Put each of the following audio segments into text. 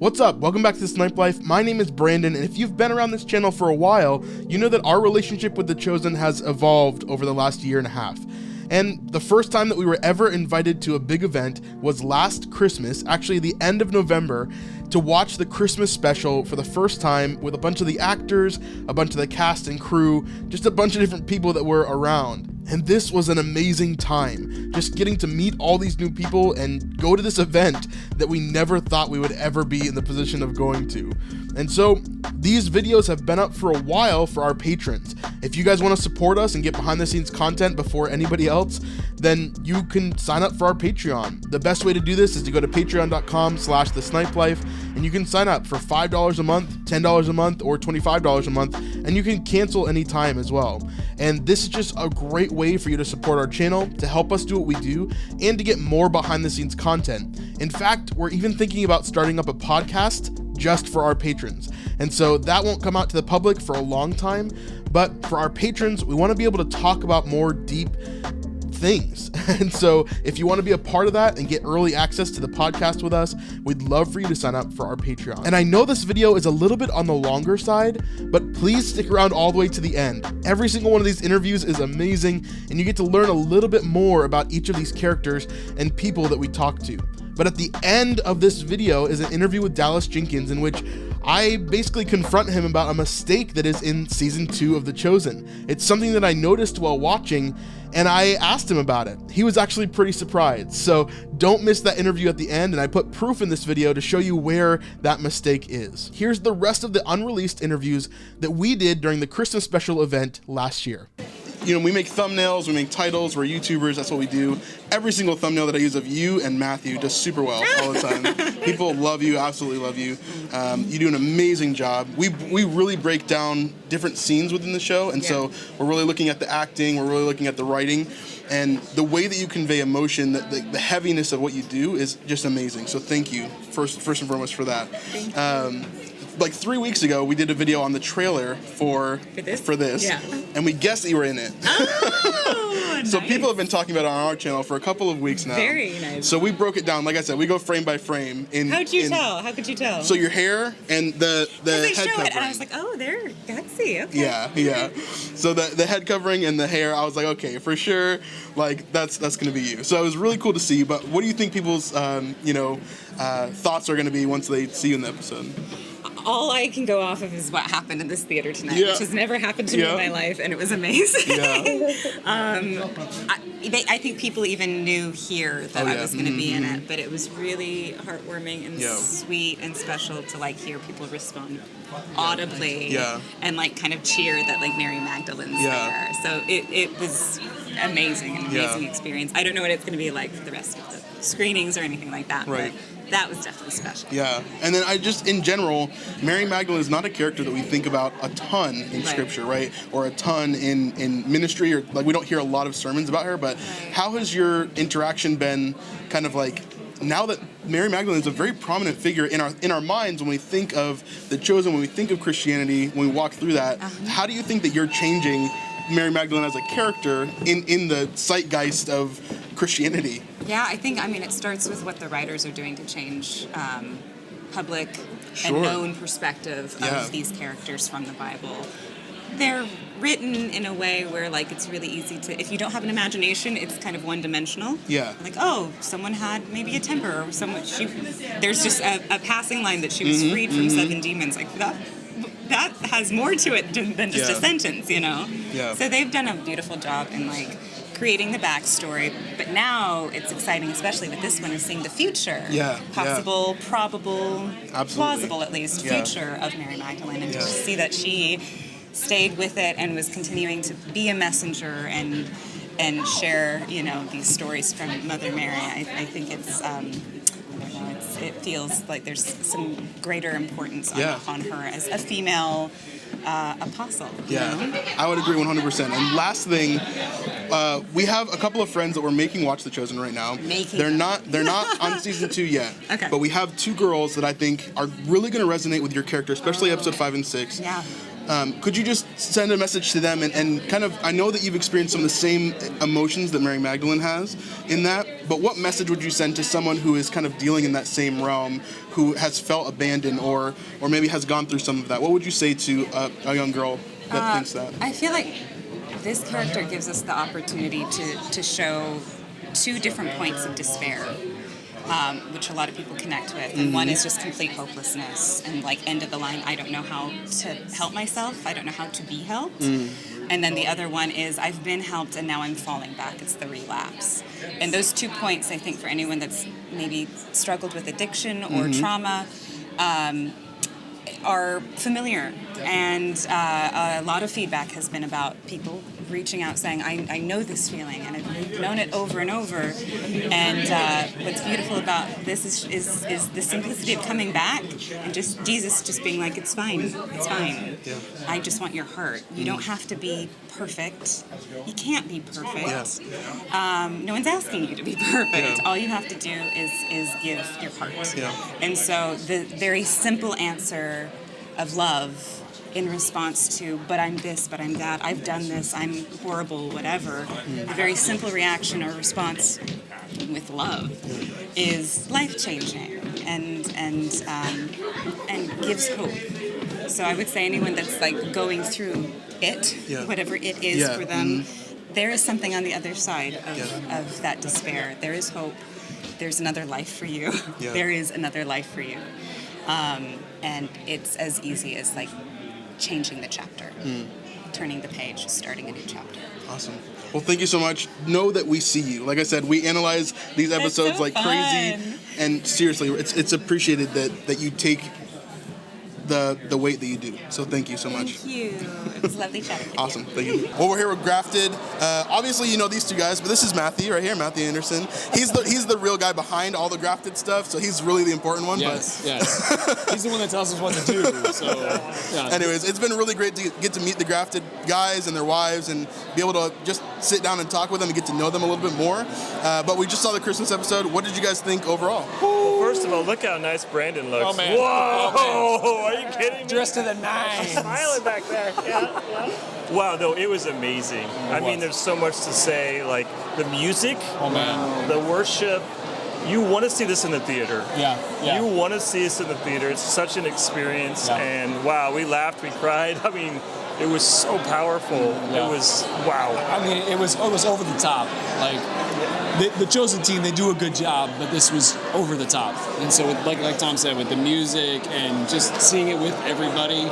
What's up? Welcome back to Snipe Life. My name is Brandon, and if you've been around this channel for a while, you know that our relationship with The Chosen has evolved over the last year and a half. And the first time that we were ever invited to a big event was last Christmas, actually the end of November, to watch the Christmas special for the first time with a bunch of the actors, a bunch of the cast and crew, just a bunch of different people that were around. And this was an amazing time, just getting to meet all these new people and go to this event that we never thought we would ever be in the position of going to. And so these videos have been up for a while for our patrons. If you guys want to support us and get behind the scenes content before anybody else, then you can sign up for our Patreon. The best way to do this is to go to patreon.com/thesnipelife, and you can sign up for $5 a month, $10 a month, or $25 a month, and you can cancel anytime as well. And this is just a great way for you to support our channel, to help us do what we do, and to get more behind the scenes content. In fact, we're even thinking about starting up a podcast just for our patrons. And so that won't come out to the public for a long time, but for our patrons, we want to be able to talk about more deep things. And so if you want to be a part of that and get early access to the podcast with us, we'd love for you to sign up for our Patreon. And I know this video is a little bit on the longer side, but please stick around all the way to the end. Every single one of these interviews is amazing, and you get to learn a little bit more about each of these characters and people that we talk to. But at the end of this video is an interview with Dallas Jenkins, in which I basically confront him about a mistake that is in season 2 of The Chosen. It's something that I noticed while watching, and I asked him about it. He was actually pretty surprised. So don't miss that interview at the end, and I put proof in this video to show you where that mistake is. Here's the rest of the unreleased interviews that we did during the Christmas special event last year. You know, we make thumbnails, we make titles, we're YouTubers, that's what we do. Every single thumbnail that I use of you and Matthew does super well all the time. People love you, absolutely love you. You do an amazing job. We really break down different scenes within the show, and so we're really looking at the acting, we're really looking at the writing, and the way that you convey emotion, the heaviness of what you do is just amazing. So thank you, first and foremost, for that. Like 3 weeks ago, we did a video on the trailer for this, and we guessed that you were in it. Oh, so nice. People have been talking about it on our channel for a couple of weeks now. Very nice. So we broke it down. Like I said, we go frame by frame. How'd you tell? How could you tell? So your hair and the head covering. And I was like, oh, they're gutsy. Okay. Yeah. So the head covering and the hair, I was like, okay, for sure, like that's gonna be you. So it was really cool to see. But what do you think people's thoughts are gonna be once they see you in the episode? All I can go off of is what happened in this theater tonight, which has never happened to me in my life, and it was amazing. I think people even knew here that I was going to be in it, but it was really heartwarming and sweet and special to like hear people respond audibly and like kind of cheer that like Mary Magdalene's there. So it was amazing, an amazing experience. I don't know what it's going to be like for the rest of the screenings or anything like that, but that was definitely special. Yeah, and then in general, Mary Magdalene is not a character that we think about a ton in Scripture, right? Or a ton in ministry, or like we don't hear a lot of sermons about her, but how has your interaction been kind of like, now that Mary Magdalene is a very prominent figure in our minds when we think of The Chosen, when we think of Christianity, when we walk through that, how do you think that you're changing Mary Magdalene as a character in the zeitgeist of Christianity? Yeah, I think, it starts with what the writers are doing to change public and known perspective of these characters from the Bible. They're written in a way where, like, it's really easy to, if you don't have an imagination, it's kind of one-dimensional. Yeah. Like, oh, someone had maybe a temper, or there's just a passing line that she was freed from 7 demons. Like, that has more to it than just a sentence, you know? Yeah. So they've done a beautiful job in, like, creating the backstory, but now it's exciting, especially with this one, is seeing the future. Possible, probable, plausible at least, future of Mary Magdalene, and to see that she stayed with it and was continuing to be a messenger and share, these stories from Mother Mary. I think it's it feels like there's some greater importance on her as a female apostle. I would agree 100%. And last thing, we have a couple of friends that we're making watch The Chosen right now. They're not on season 2 yet. Okay. But we have 2 girls that I think are really going to resonate with your character, especially episode 5 and 6. Yeah. Could you just send a message to them and kind of, I know that you've experienced some of the same emotions that Mary Magdalene has in that, but what message would you send to someone who is kind of dealing in that same realm, who has felt abandoned or maybe has gone through some of that? What would you say to a young girl that thinks that? I feel like this character gives us the opportunity to show two different points of despair, which a lot of people connect with. And one is just complete hopelessness and like end of the line, I don't know how to help myself, I don't know how to be helped. And then the other one is I've been helped and now I'm falling back. It's the relapse. And those 2 points, I think, for anyone that's maybe struggled with addiction or trauma, are familiar. And a lot of feedback has been about people reaching out saying, I know this feeling and I've known it over and over. And what's beautiful about this is the simplicity of coming back and just Jesus just being like, it's fine, it's fine. Yeah. I just want your heart. You don't have to be perfect. You can't be perfect. No one's asking you to be perfect. All you have to do is give your heart. And so the very simple answer of love in response to, but I'm this, but I'm that, I've done this, I'm horrible, whatever. The very simple reaction or response with love is life-changing and gives hope. So I would say anyone that's like going through it, whatever it is for them, there is something on the other side of that despair. There is hope. There's another life for you. There is another life for you. And it's as easy as like changing the chapter, turning the page, starting a new chapter. Awesome. Well, thank you so much. Know that we see you. Like I said, we analyze these episodes like crazy, and seriously, it's appreciated that you take the weight that you do. So thank you so much. Thank you. It was lovely chatting with you. Awesome. Thank you. Well, we're here with Grafted. Obviously, you know these two guys, but this is Matthew right here, Matthew Anderson. He's the real guy behind all the Grafted stuff, so he's really the important one. Yes. He's the one that tells us what to do. So, Anyways, it's been really great to get to meet the Grafted guys and their wives and be able to just sit down and talk with them and get to know them a little bit more. But we just saw the Christmas episode. What did you guys think overall? Well, first of all, look how nice Brandon looks. Oh, man. Whoa! Oh, man. Are you kidding me? Dressed to the nines. I'm smiling back there. Wow, no, it was amazing. I mean, there's so much to say. Like the music, the worship. You want to see this in the theater. You want to see this in the theater. It's such an experience. And wow, we laughed, we cried. I mean, it was so powerful. It was wow. I mean, it was over the top. Like the Chosen team, they do a good job, but this was over the top. And so, like Tom said, with the music and just seeing it with everybody,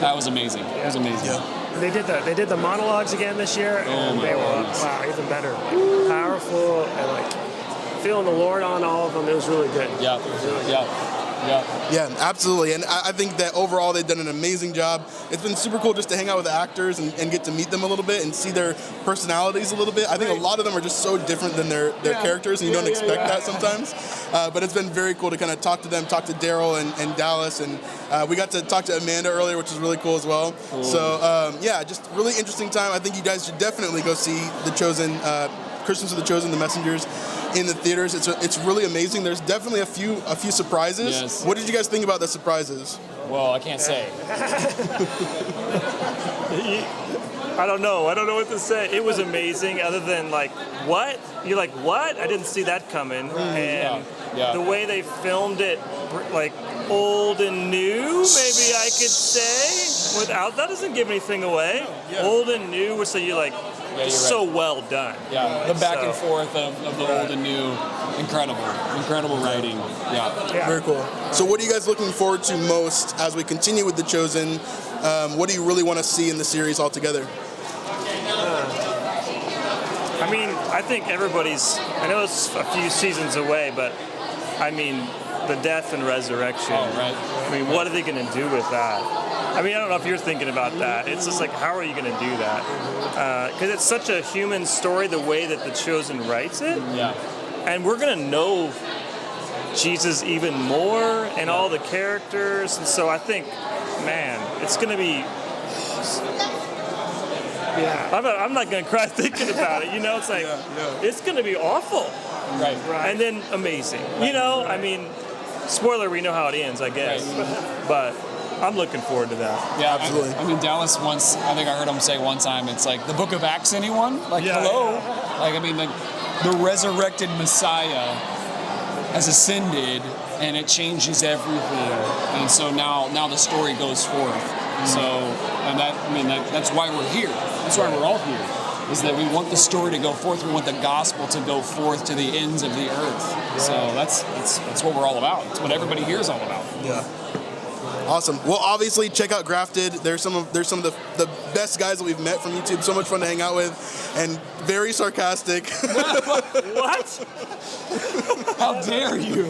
that was amazing. It was amazing. They did the monologues again this year, and they were wow, even better. Like, powerful and like feeling the Lord on all of them. It was really good. Yeah, absolutely. And I think that overall they've done an amazing job. It's been super cool just to hang out with the actors and get to meet them a little bit and see their personalities a little bit. I think a lot of them are just so different than their characters, and you don't expect that sometimes. But it's been very cool to kind of talk to them, talk to Daryl and Dallas. And we got to talk to Amanda earlier, which was really cool as well. Cool. So, just really interesting time. I think you guys should definitely go see The Chosen, Christmas of the Chosen, The Messengers, in the theaters. It's really amazing. There's definitely a few surprises. Yes. What did you guys think about the surprises? Well, I can't say. I don't know what to say. It was amazing. Other than like, what? You're like, what? I didn't see that coming. And the way they filmed it, like old and new, maybe I could say. Without that doesn't give anything away. Old and new, so you're like. So well done. The back and forth of the old and new, incredible writing. Very cool. So what are you guys looking forward to most as we continue with The Chosen? What do you really want to see in the series altogether? I mean, I think I know it's a few seasons away, but I mean, the death and resurrection. I mean, what are they going to do with that? I mean, I don't know if you're thinking about that. It's just like, how are you going to do that? Because it's such a human story, the way that The Chosen writes it. And we're going to know Jesus even more and all the characters. And so I think, man, it's going to be... I'm not going to cry thinking about it. You know, it's like, it's going to be awful. Right. And then amazing. You know, I mean, spoiler, we know how it ends, I guess. But... I'm looking forward to that. Yeah, absolutely. I mean, Dallas once, I think I heard him say one time, it's like the Book of Acts, anyone? Like, hello? Like, I mean, like, the resurrected Messiah has ascended, and it changes everything. And so now the story goes forth. So, and that's why we're here. That's why we're all here. Is that we want the story to go forth. We want the gospel to go forth to the ends of the earth. So that's what we're all about. It's what everybody here is all about. Yeah. Awesome. Well, obviously, check out Grafted. There's some of the best guys that we've met from YouTube. So much fun to hang out with, and very sarcastic. What? How dare you?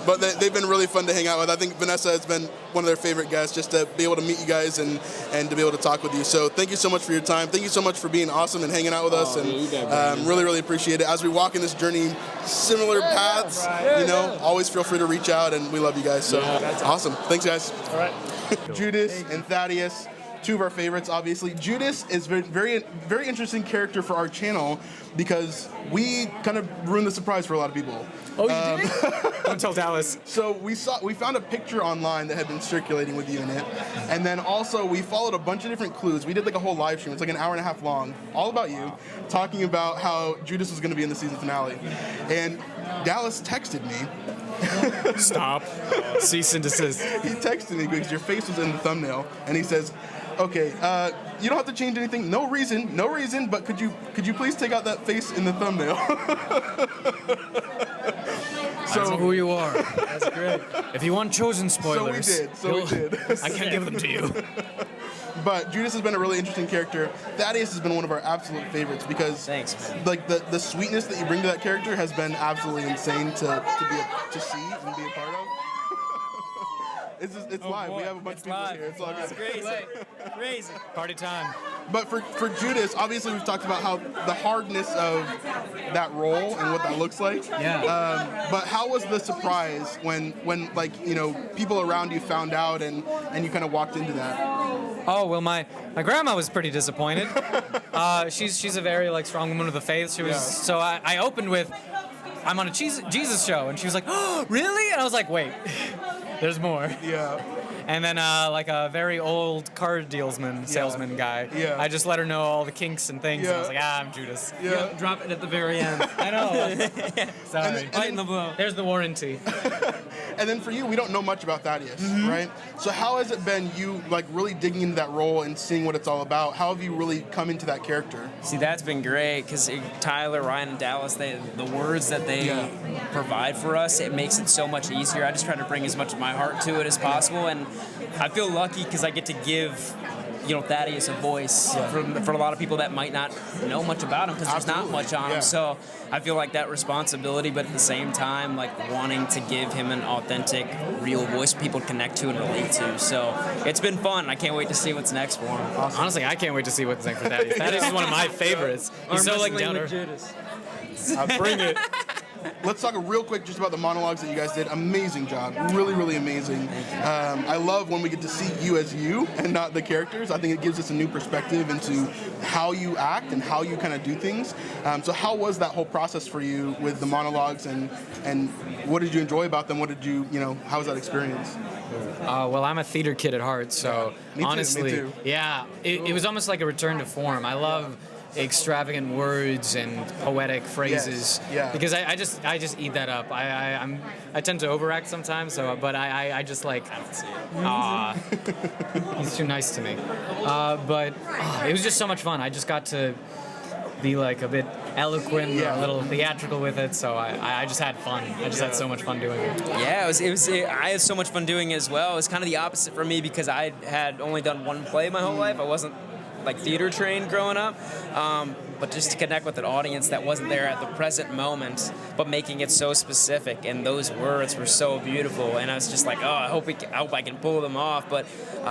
But they've been really fun to hang out with. I think Vanessa has been one of their favorite guests, just to be able to meet you guys and to be able to talk with you. So thank you so much for your time. Thank you so much for being awesome and hanging out with us. And really, really appreciate it. As we walk in this journey, similar paths, always feel free to reach out, and we love you guys. So awesome. Thanks, guys. All right. Judas and Thaddaeus, two of our favorites, obviously. Judas is very, very interesting character for our channel because we kind of ruined the surprise for a lot of people. Oh, you did? Don't tell Dallas. So we found a picture online that had been circulating with you in it, and then also we followed a bunch of different clues. We did like a whole live stream. It's like an hour and a half long, all about you, talking about how Judas was going to be in the season finale. And Dallas texted me. Stop. Cease and desist. He texted me because your face was in the thumbnail, and he says, "Okay, you don't have to change anything. No reason. But could you please take out that face in the thumbnail?" I know who you are. That's great. If you want chosen spoilers, So we did. I can't give them to you. But Judas has been a really interesting character. Thaddaeus has been one of our absolute favorites because, thanks, man. Like the sweetness that you bring to that character has been absolutely insane to see and be a part of. It's live. Boy. We have a bunch of people here. It's all good. It's crazy. Party time. But for Judas, obviously we've talked about how the hardness of that role and what that looks like. Yeah. But how was the surprise when people around you found out and you kind of walked into that? Oh, well, my grandma was pretty disappointed. She's a very strong woman of the faith. She was so I opened with, "I'm on a Jesus show," and she was like, "Oh, really?" And I was like, "Wait, there's more." Yeah. And then like a very old car salesman guy. Yeah. I just let her know all the kinks and things. And I was like, I'm Judas. Yeah. Drop it at the very end. I know. Sorry. Biting the blow. There's the warranty. And then for you, we don't know much about Thaddaeus, right? So how has it been you really digging into that role and seeing what it's all about? How have you really come into that character? See, that's been great because Tyler, Ryan, and Dallas, the words that they provide for us, it makes it so much easier. I just try to bring as much of my heart to it as possible, and I feel lucky because I get to give Thaddaeus a voice for a lot of people that might not know much about him because there's not much on him. So I feel like that responsibility, but at the same time, wanting to give him an authentic, real voice people connect to and relate to. So it's been fun. I can't wait to see what's next for him. Awesome. Honestly, I can't wait to see what's next for Thaddaeus. Thaddaeus is one of my favorites. He's so down to Judas. Bring it. Let's talk real quick just about the monologues that you guys did. Amazing job. Really, really amazing. I love when we get to see you as you and not the characters. I think it gives us a new perspective into how you act and how you kind of do things. So how was that whole process for you with the monologues and what did you enjoy about them? What did you, how was that experience? Well, I'm a theater kid at heart, so honestly, me too. Yeah, it was almost like a return to form. I love extravagant words and poetic phrases because I just eat that up. I tend to overact sometimes, but I just he's too nice to me. But it was just so much fun. I just got to be a bit eloquent, a little theatrical with it. So I just had fun. I just had so much fun doing it. Yeah, I had so much fun doing it as well. It was kind of the opposite for me because I had only done one play my whole life. I wasn't theater trained growing up, but just to connect with an audience that wasn't there at the present moment, but making it so specific, and those words were so beautiful, and I was just like, oh, I hope I can pull them off. But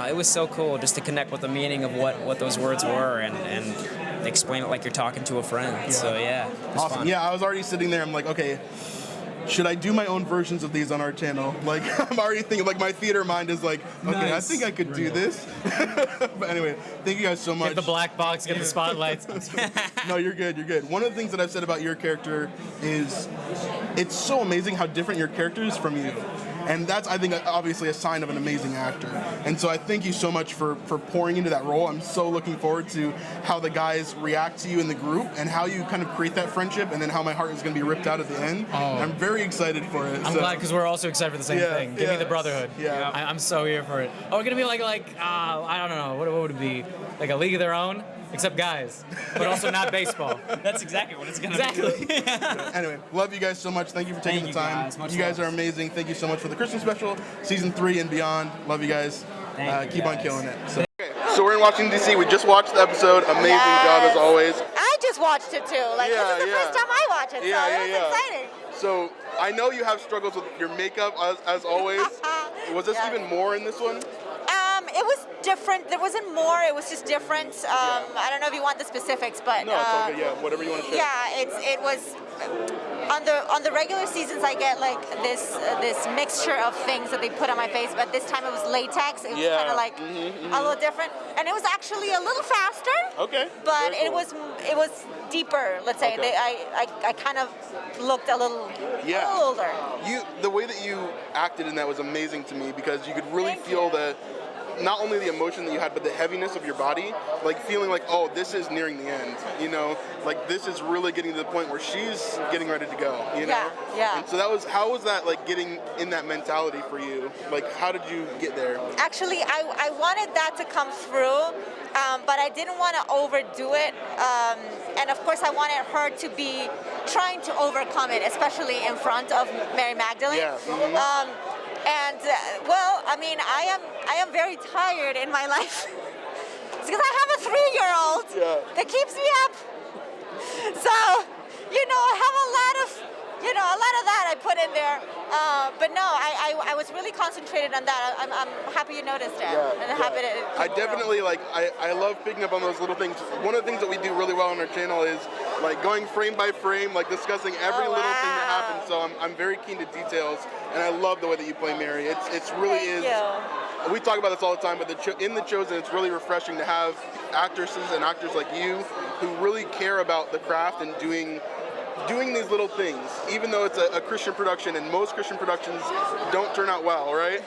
it was so cool just to connect with the meaning of what those words were and explain it like you're talking to a friend. So it was awesome. fun. Yeah, I was already sitting there. I'm like, okay, should I do my own versions of these on our channel? I'm already thinking, my theater mind is like, okay, nice. I think I could do this. But anyway, thank you guys so much. Get the black box, get the spotlights. No, you're good. One of the things that I've said about your character is it's so amazing how different your character is from you. And that's, I think, obviously a sign of an amazing actor. And so I thank you so much for pouring into that role. I'm so looking forward to how the guys react to you in the group and how you kind of create that friendship, and then how my heart is going to be ripped out at the end. I'm very excited for it. I'm glad, because we're also excited for the same thing. Give me the brotherhood. Yeah. I'm so here for it. Oh, we're going to be like I don't know, what would it be? Like a league of their own? Except guys, but also not baseball. That's exactly what it's going to be. Anyway, love you guys so much. Thank you for taking the time. You guys are amazing. Thank you so much for the Christmas special, season 3 and beyond. Love you guys. Keep on killing it. So we're in Washington, D.C. We just watched the episode. Amazing job as always. I just watched it too. Like, this is the first time I watch it, so it was exciting. So I know you have struggles with your makeup as always. Was this even more in this one? It was different. There wasn't more. It was just different. I don't know if you want the specifics, but no, it's okay. Yeah, whatever you want to share. Yeah, it was on the regular seasons. I get like this mixture of things that they put on my face, but this time it was latex. It was kind of like a little different, and it was actually a little faster. Okay. But Very cool. it was deeper. Let's say I kind of looked a little older. The way that you acted in that was amazing to me, because you could really feel not only the emotion that you had, but the heaviness of your body, like feeling like, oh, this is nearing the end, you know, like this is really getting to the point where she's getting ready to go, you know? Yeah. And so how was that like getting in that mentality for you? Like, how did you get there? Actually, I wanted that to come through, but I didn't want to overdo it. And of course, I wanted her to be trying to overcome it, especially in front of Mary Magdalene. Yeah. And well, I mean, I am very tired in my life. It's because I have a 3-year-old that keeps me up. So, I have a lot of that I put in there. But no, I was really concentrated on that. I'm happy you noticed it. And happy to I definitely I love picking up on those little things. One of the things that we do really well on our channel is like going frame by frame, like discussing every little thing that happens. So I'm very keen to details, and I love the way that you play Mary. It's really Thank you. We talk about this all the time, but in The Chosen, it's really refreshing to have actresses and actors like you who really care about the craft and doing these little things, even though it's a Christian production, and most Christian productions don't turn out well, right?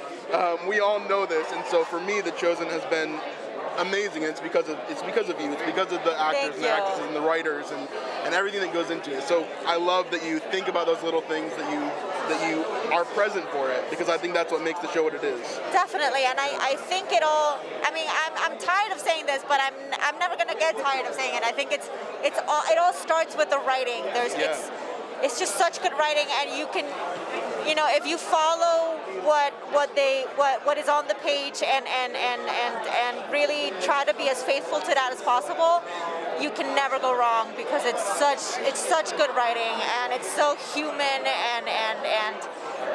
We all know this, and so for me, The Chosen has been amazing, and it's because of you. It's because of the actors and the actresses and the writers and everything that goes into it. So I love that you think about those little things, that you are present for it, because I think that's what makes the show what it is. Definitely, and I think it all. I mean, I'm tired of saying this, but I'm never gonna get tired of saying it. I think it all starts with the writing. It's just such good writing, and you can, if you follow what is on the page and really try to be as faithful to that as possible, you can never go wrong, because it's such good writing, and it's so human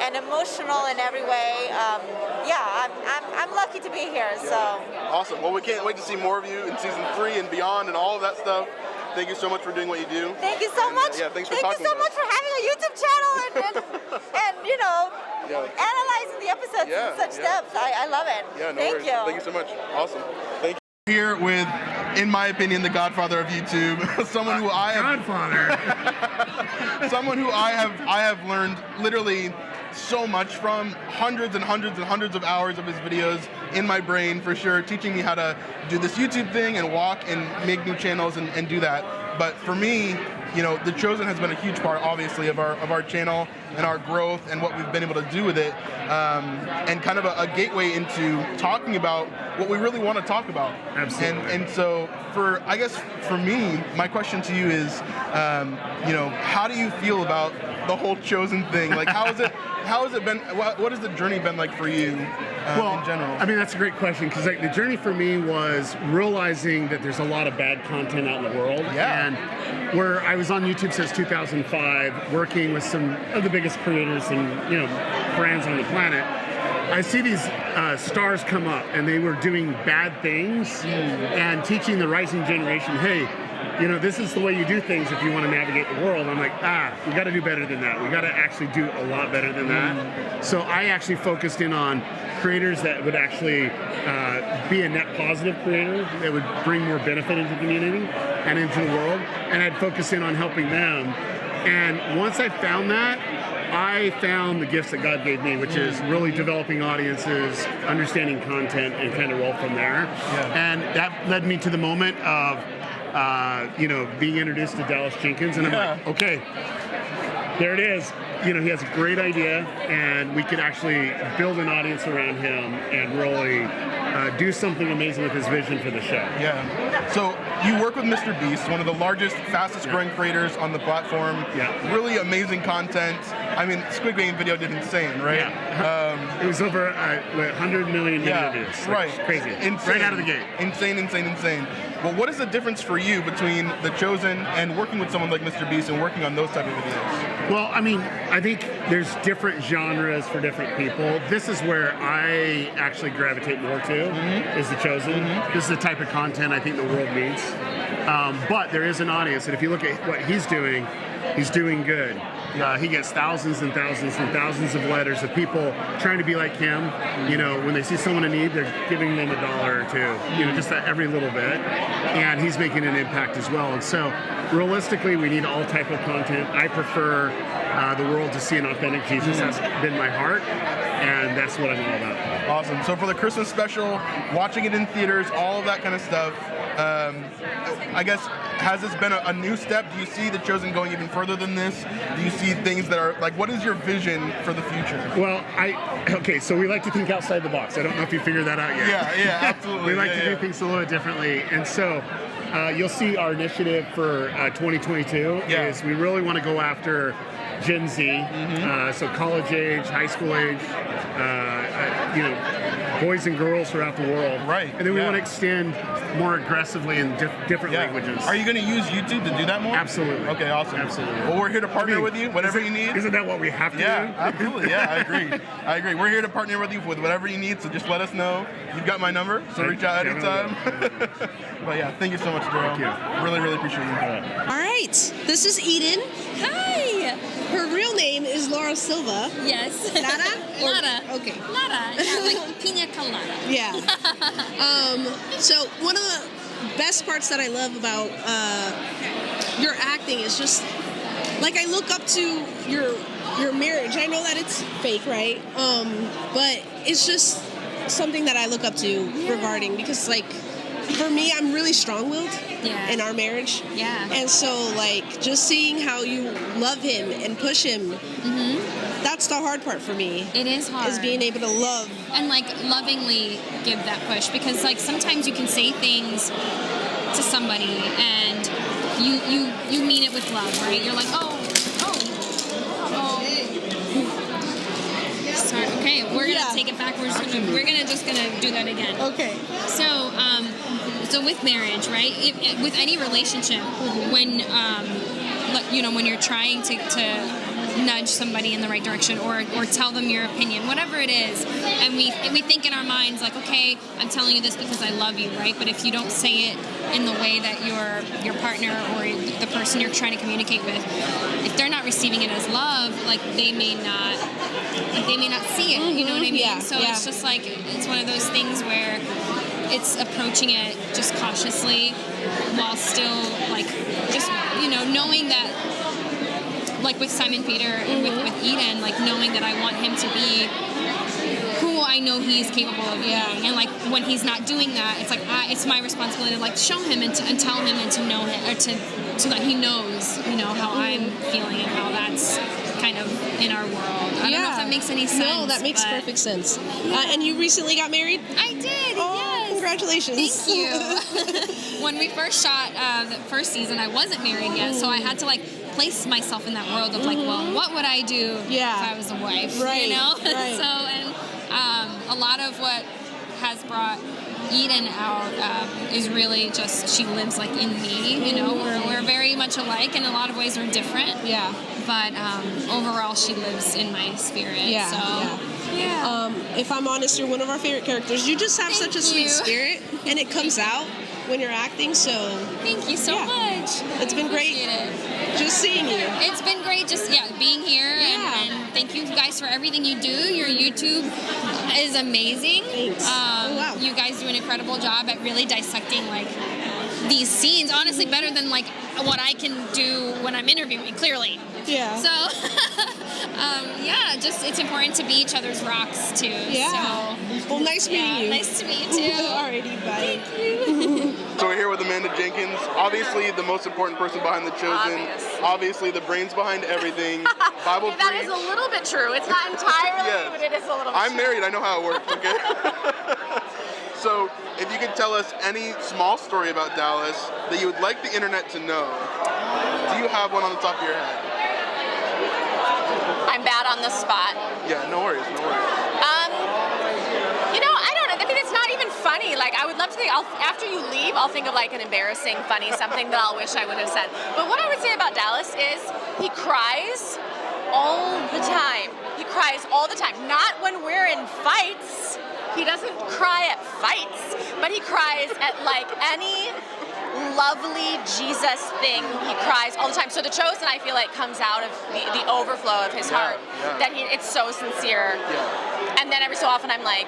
and emotional in every way. I'm lucky to be here. So awesome. Well, we can't wait to see more of you in season 3 and beyond and all of that stuff. Thank you so much for doing what you do. Thank you so much. Yeah, thanks for Thank talking you so much for having a YouTube channel and analyzing the episodes in such depth. I love it. Yeah, no Thank worries. you. Thank you so much. Awesome. Thank you. Here with, in my opinion, the godfather of YouTube, someone who I have learned literally so much from, hundreds and hundreds and hundreds of hours of his videos in my brain, for sure, teaching me how to do this YouTube thing and walk and make new channels and do that. But for me, The Chosen has been a huge part, obviously, of our channel and our growth and what we've been able to do with it, and kind of a gateway into talking about what we really want to talk about. Absolutely. And so, for me, my question to you is, how do you feel about the whole Chosen thing? Like, how has it been? What has the journey been like for you in general? I mean, that's a great question, because the journey for me was realizing that there's a lot of bad content out in the world. Yeah. And where I was on YouTube since 2005, working with some of the biggest creators and brands on the planet, I see these stars come up, and they were doing bad things and teaching the rising generation, hey, this is the way you do things if you want to navigate the world. I'm like, we got to do better than that. We got to actually do a lot better than that. So I actually focused in on creators that would actually be a net positive creator, that would bring more benefit into the community and into the world. And I'd focus in on helping them. And once I found that, I found the gifts that God gave me, which is really developing audiences, understanding content, and kind of roll from there. Yeah. And that led me to the moment of, being introduced to Dallas Jenkins, and I'm like, okay, there it is. He has a great idea, and we could actually build an audience around him and really do something amazing with his vision for the show. Yeah. So you work with Mr. Beast, one of the largest, fastest growing creators on the platform. Yeah. Really amazing content. I mean, Squid Game video did insane, right? Yeah. It was over 100 million interviews. Right. Crazy. Insane. Right out of the gate. Insane. Well, what is the difference for you between The Chosen and working with someone like Mr. Beast and working on those type of videos? Well, I mean, I think there's different genres for different people. This is where I actually gravitate more to, is The Chosen. This is the type of content I think the world needs. But there is an audience, and if you look at what he's doing good. He gets thousands and thousands and thousands of letters of people trying to be like him. When they see someone in need, they're giving them $1 or $2, just that every little bit. And he's making an impact as well. And so, realistically, we need all type of content. I prefer the world to see an authentic Jesus. That's been my heart, and that's what I'm all about. Awesome. So for the Christmas special, watching it in theaters, all of that kind of stuff, I guess, has this been a new step? Do you see The Chosen going even further than this? Do you see things that are, what is your vision for the future? Well, so we like to think outside the box. I don't know if you figured that out yet. Yeah, absolutely. We like to do things a little bit differently. And so you'll see our initiative for 2022 is we really want to go after Gen Z, so college age, high school age, boys and girls throughout the world. Right. And then we want to extend more aggressively in different languages. Are you going to use YouTube to do that more? Absolutely. Okay, awesome. Absolutely. Well, we're here to partner with you, whatever you need. Isn't that what we have to do? Absolutely. Yeah, I agree. We're here to partner with you with whatever you need, so just let us know. You've got my number, so reach out anytime. But yeah, thank you so much, Daryl. Thank you. Really, really appreciate you. All right, this is Eden. Hi. Her real name is Laura Silva. Yes. Lara? Lara. Okay. Lara. Yeah, like pina colada. Yeah. So one of the best parts that I love about your acting is just I look up to your marriage. I know that it's fake, right? But it's just something that I look up to regarding, because for me, I'm really strong-willed in our marriage. Yeah. And so, just seeing how you love him and push him, that's the hard part for me. It is hard. Is being able to love. And, lovingly give that push. Because, sometimes you can say things to somebody and you mean it with love, right? You're like, oh. Sorry. Okay, we're gonna take it back. We're just gonna do that again. Okay. So with marriage, right? With any relationship, when when you're trying to nudge somebody in the right direction or tell them your opinion, whatever it is, and we think in our minds okay, I'm telling you this because I love you, right? But if you don't say it in the way that your partner or the person you're trying to communicate with, if they're not receiving it as love, they may not see it. You know what I mean? Yeah, so it's just it's one of those things where it's approaching it just cautiously while still just knowing that with Simon Peter and with Eden, knowing that I want him to be who I know he's capable of being. And when he's not doing that, it's it's my responsibility to show him and tell him and to know him, or so that he knows how I'm feeling and how that's kind of in our world. I don't know if that makes any sense. No, that makes perfect sense. And you recently got married? I did. Oh, yes. Congratulations. Thank you. When we first shot the first season, I wasn't married yet, so I had to place myself in that world of well, what would I do if I was a wife? Right. Right. So a lot of what has brought Eden out is really just she lives in me. We're very much alike. In a lot of ways, we're different. Yeah. But overall, she lives in my spirit. Yeah. So yeah. If I'm honest, you're one of our favorite characters. You just have such a sweet spirit, and it comes out when you're acting. So thank you so much. It's been great. Just seeing you. It's been great just being here and thank you guys for everything you do. Your YouTube is amazing. Thanks. You guys do an incredible job at really dissecting these scenes, honestly, better than like what I can do when I'm interviewing, clearly. Yeah. So, yeah, just it's important to be each other's rocks too. Yeah. So, well, nice meeting you. Nice to meet you too. Alrighty, bye. Thank you. So we're here with Amanda Jenkins, obviously the most important person behind The Chosen, obviously the brains behind everything, Bible okay, that is a little bit true. It's not entirely, but it is a little bit I'm true. married, I know how it works, okay? So if you could tell us any small story about Dallas that you would like the internet to know, do you have one on the top of your head? I'm bad on the spot. Yeah, no worries, no worries. You know, I don't know. I mean, it's not even funny. Like, I would love to think, after you leave, I'll think of like an embarrassing, funny something that I'll wish I would have said. But what I would say about Dallas is he cries all the time. He cries all the time. Not when we're in fights. He doesn't cry at fights, but he cries at like any lovely Jesus thing. He cries all the time. So The Chosen, I feel like, comes out of the overflow of his heart. That it's so sincere. And then every so often I'm like,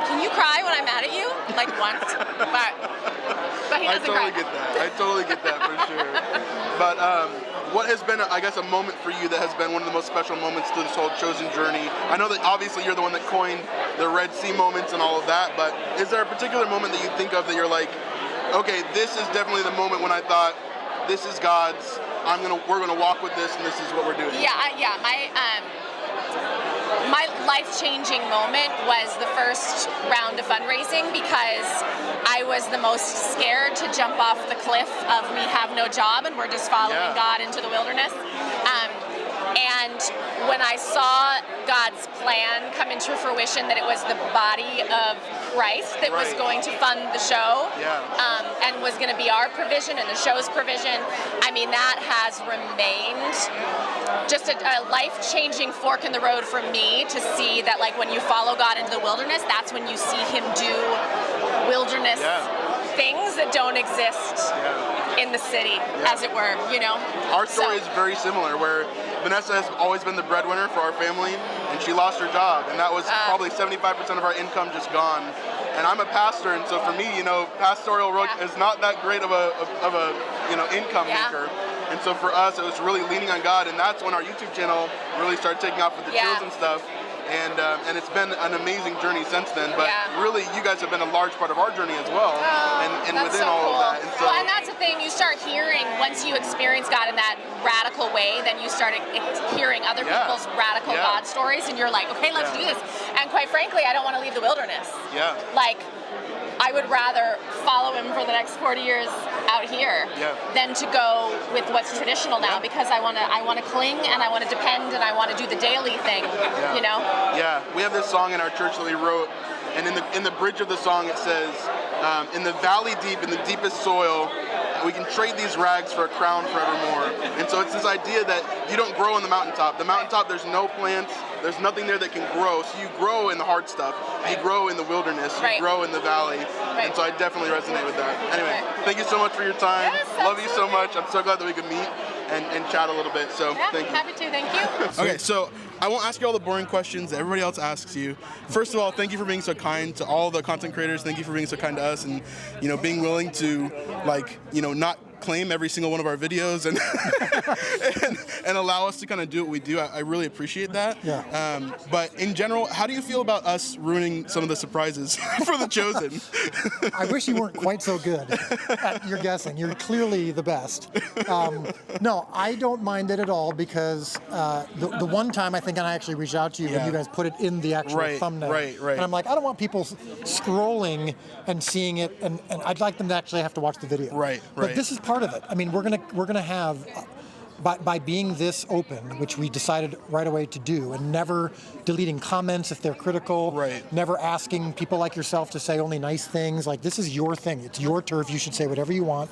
can you cry when I'm mad at you? Like once. But he doesn't cry. I totally get that for sure. But what has been, I guess, a moment for you that has been one of the most special moments through this whole Chosen journey? I know that obviously you're the one that coined the Red Sea moments and all of that, but is there a particular moment that you think of that you're like, okay, this is definitely the moment when I thought, this is God's, we're gonna walk with this and this is what we're doing? Yeah, my life-changing moment was the first round of fundraising because I was the most scared to jump off the cliff of we have no job and we're just following God into the wilderness. And when I saw God's plan come into fruition, that it was the body of Christ that was going to fund the show and was going to be our provision and the show's provision, I mean, that has remained just a life-changing fork in the road for me to see that, like, when you follow God into the wilderness, that's when you see him do wilderness things that don't exist in the city, as it were, you know? Our story is very similar, where Vanessa has always been the breadwinner for our family, and she lost her job, and that was probably 75% of our income just gone. And I'm a pastor, and so for me, you know, pastoral work is not that great of a income maker. And so for us, it was really leaning on God, and that's when our YouTube channel really started taking off with the Chosen stuff. And it's been an amazing journey since then. But really, you guys have been a large part of our journey as well. And within all of that. And so, and that's the thing, you start hearing, once you experience God in that radical way, then you start hearing other people's radical God stories, and you're like, okay, let's do this. And quite frankly, I don't want to leave the wilderness. Like, I would rather follow him for the next 40 years out here than to go with what's traditional now, because I want to cling and I want to depend and I want to do the daily thing, you know? Yeah, we have this song in our church that we wrote, and in the bridge of the song it says, in the valley deep, in the deepest soil, we can trade these rags for a crown forevermore. And so it's this idea that you don't grow on the mountaintop. The mountaintop, there's no plants, there's nothing there that can grow. So you grow in the hard stuff. You grow in the wilderness. You grow in the valley. And so I definitely resonate with that. Anyway, thank you so much for your time. Love you so much. I'm so glad that we could meet and chat a little bit. So thank you. Happy to, thank you. Okay, so I won't ask you all the boring questions that everybody else asks you. First of all, thank you for being so kind to all the content creators. Thank you for being so kind to us, and being willing to, not claim every single one of our videos and and allow us to kind of do what we do. I really appreciate that. But in general, how do you feel about us ruining some of the surprises for The Chosen? I wish you weren't quite so good at your guessing. You're clearly the best. No, I don't mind it at all, because the one time I think I actually reached out to you when you guys put it in the actual thumbnail. And I'm like, I don't want people scrolling and seeing it, and I'd like them to actually have to watch the video. But this is part of it. I mean, we're gonna have, by being this open, which we decided right away to do, and never deleting comments if they're critical, never asking people like yourself to say only nice things. Like, this is your thing. It's your turf. You should say whatever you want.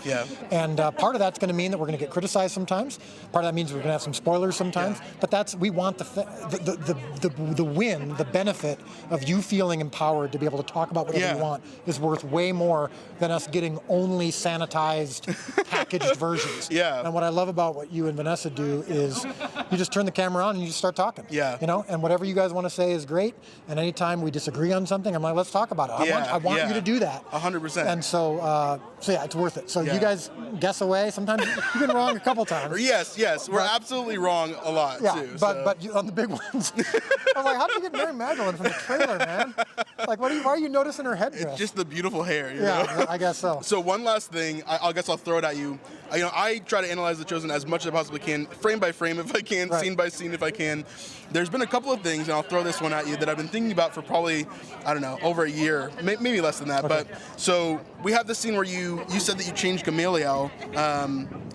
And part of that's going to mean that we're going to get criticized sometimes. Part of that means we're going to have some spoilers sometimes. But we want the win, the benefit of you feeling empowered to be able to talk about whatever you want is worth way more than us getting only sanitized, packaged versions. And what I love about what you and and Vanessa do is you just turn the camera on and you just start talking. Yeah. You know, and whatever you guys want to say is great. And anytime we disagree on something, I'm like, let's talk about it. I want you to do that. 100%. And so yeah, it's worth it. So you guys guess away. Sometimes you've been wrong a couple times. Yes. We're absolutely wrong a lot too. But you, on the big ones, I was like, how did you get Mary Magdalene from the trailer, man? Like, why are you noticing her headdress? It's just the beautiful hair. You know? I guess so. So one last thing, I guess I'll throw it at you. I try to analyze The Chosen as much as I possibly can, frame by frame if I can, scene by scene if I can. There's been a couple of things, and I'll throw this one at you, that I've been thinking about for probably, I don't know, over a year, maybe less than that. Okay. But so we have this scene where you said that you changed Gamaliel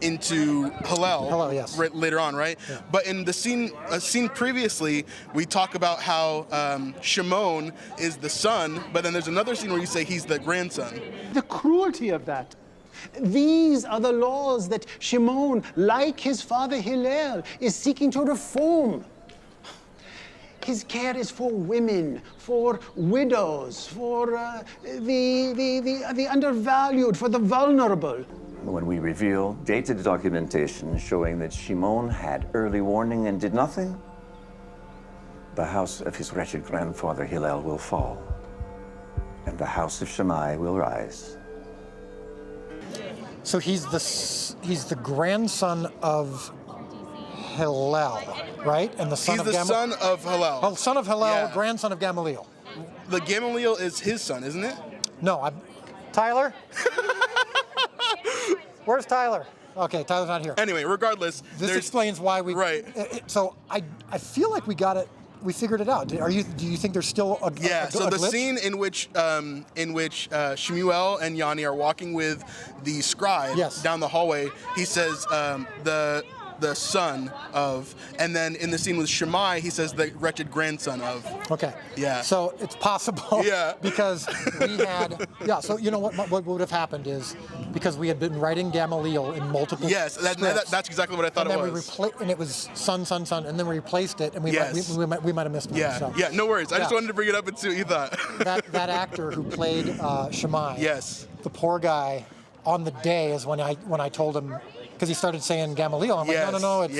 into Hillel, yes. right, later on, right? Yeah. But in the scene previously, we talk about how Shimon is the son, but then there's another scene where you say he's the grandson. The cruelty of that. These are the laws that Shimon, like his father Hillel, is seeking to reform. His care is for women, for widows, for the undervalued, for the vulnerable. When we reveal dated documentation showing that Shimon had early warning and did nothing, the house of his wretched grandfather Hillel will fall, and the house of Shammai will rise. So he's the grandson of Hillel, right? And the son he's of the son of Hillel. Oh, son of Hillel, grandson of Gamaliel. The Gamaliel is his son, isn't it? No, Tyler? Where's Tyler? Okay, Tyler's not here. Anyway, regardless, this explains why we. Right. So I feel like we got it. We figured it out. Do you think there's still a so the glitch? scene in which Shemuel and Yanni are walking with the scribe down the hallway, he says the son of, and then in the scene with Shammai, he says the wretched grandson of. Okay. Yeah. So it's possible. Yeah. Because we had. Yeah. So you know what would have happened is because we had been writing Gamaliel in multiple. Yes, that's exactly what I thought and it then was. And it was son, and then we replaced it, and we might have missed one. Yeah. So. Yeah. No worries. I just wanted to bring it up and see what you thought. that actor who played Shammai. Yes. The poor guy. On the day is when I told him, because he started saying Gamaliel. I'm like, no, it's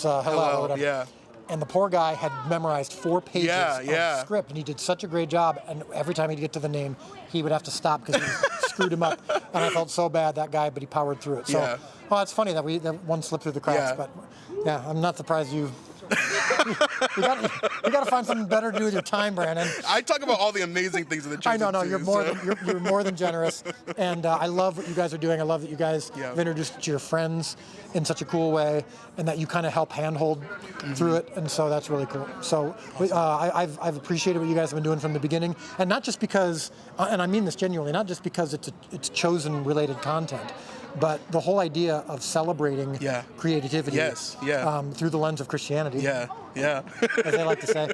Hillel or whatever. Yeah. And the poor guy had memorized 4 pages of script, and he did such a great job. And every time he'd get to the name, he would have to stop because he screwed him up. And I felt so bad, that guy, but he powered through it. So, well, it's funny that one slipped through the cracks. But yeah, I'm not surprised you. You got to find something better to do with your time, Brandon. I talk about all the amazing things in The Chosen. I know, you're more than generous, and I love what you guys are doing. I love that you guys have introduced it to your friends in such a cool way, and that you kind of help handhold through it, and so that's really cool. So I've appreciated what you guys have been doing from the beginning, and not just because, and I mean this genuinely, not just because it's Chosen related content. But the whole idea of celebrating creativity through the lens of Christianity, as they like to say,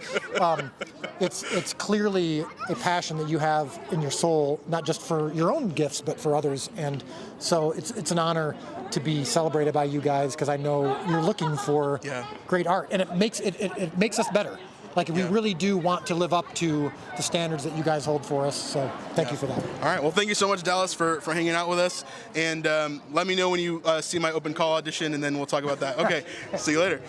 it's clearly a passion that you have in your soul, not just for your own gifts, but for others. And so it's an honor to be celebrated by you guys, because I know you're looking for great art, and it makes us better. Like, we really do want to live up to the standards that you guys hold for us, so thank you for that. All right, well, thank you so much, Dallas, for hanging out with us, and let me know when you see my open call audition, and then we'll talk about that. Okay, see you later.